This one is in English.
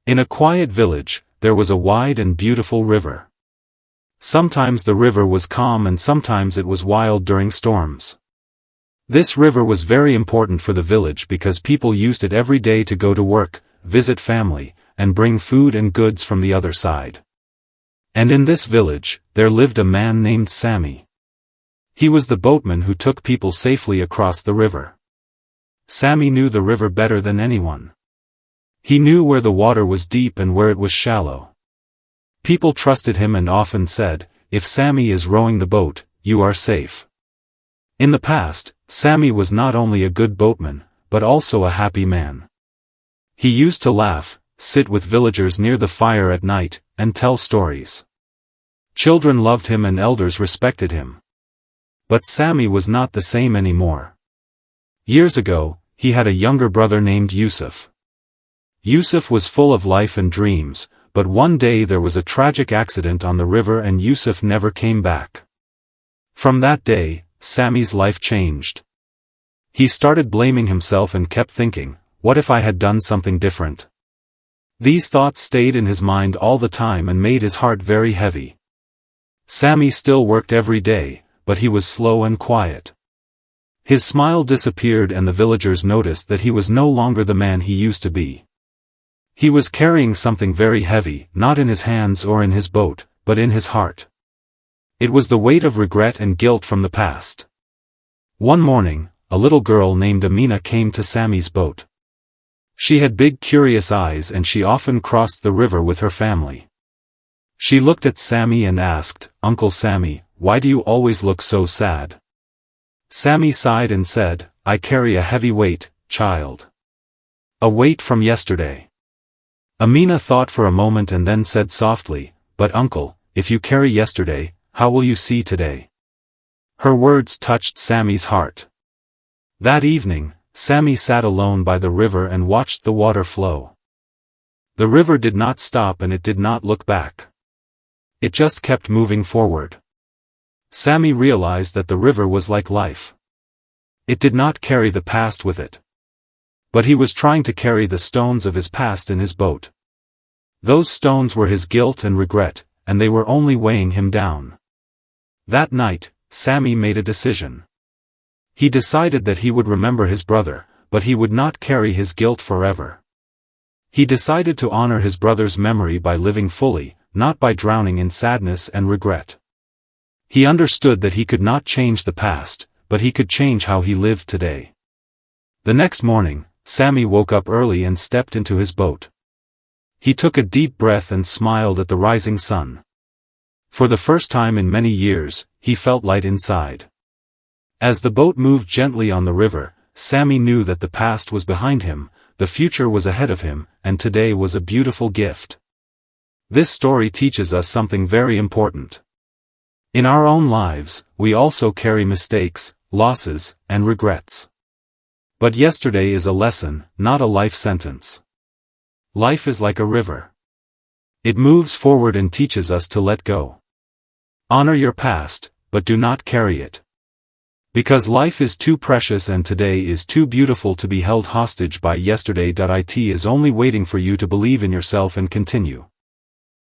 In a quiet village, there was a wide and beautiful river. Sometimes the river was calm and sometimes it was wild during storms. This river was very important for the village because people used it every day to go to work, visit family, and bring food and goods from the other side. And in this village, there lived a man named Sammy. He was the boatman who took people safely across the river. Sammy knew the river better than anyone. He knew where the water was deep and where it was shallow. People trusted him and often said, "If Sammy is rowing the boat, you are safe." In the past, Sammy was not only a good boatman, but also a happy man. He used to laugh, sit with villagers near the fire at night, and tell stories. Children loved him and elders respected him. But Sammy was not the same anymore. Years ago, he had a younger brother named Yusuf. Yusuf was full of life and dreams, but one day there was a tragic accident on the river and Yusuf never came back. From that day, Sammy's life changed. He started blaming himself and kept thinking, what if I had done something different? These thoughts stayed in his mind all the time and made his heart very heavy. Sammy still worked every day, but he was slow and quiet. His smile disappeared and the villagers noticed that he was no longer the man he used to be. He was carrying something very heavy, not in his hands or in his boat, but in his heart. It was the weight of regret and guilt from the past. One morning, a little girl named Amina came to Sammy's boat. She had big curious eyes and she often crossed the river with her family. She looked at Sammy and asked, "Uncle Sammy, why do you always look so sad?" Sammy sighed and said, "I carry a heavy weight, child. A weight from yesterday." Amina thought for a moment and then said softly, "But uncle, if you carry yesterday, how will you see today?" Her words touched Sammy's heart. That evening, Sammy sat alone by the river and watched the water flow. The river did not stop and it did not look back. It just kept moving forward. Sammy realized that the river was like life. It did not carry the past with it. But he was trying to carry the stones of his past in his boat. Those stones were his guilt and regret, and they were only weighing him down. That night, Sammy made a decision. He decided that he would remember his brother, but he would not carry his guilt forever. He decided to honor his brother's memory by living fully, not by drowning in sadness and regret. He understood that he could not change the past, but he could change how he lived today. The next morning, Sammy woke up early and stepped into his boat. He took a deep breath and smiled at the rising sun. For the first time in many years, he felt light inside. As the boat moved gently on the river, Sammy knew that the past was behind him, the future was ahead of him, and today was a beautiful gift. This story teaches us something very important. In our own lives, we also carry mistakes, losses, and regrets. But yesterday is a lesson, not a life sentence. Life is like a river. It moves forward and teaches us to let go. Honor your past, but do not carry it. Because life is too precious and today is too beautiful to be held hostage by yesterday. It is only waiting for you to believe in yourself and continue.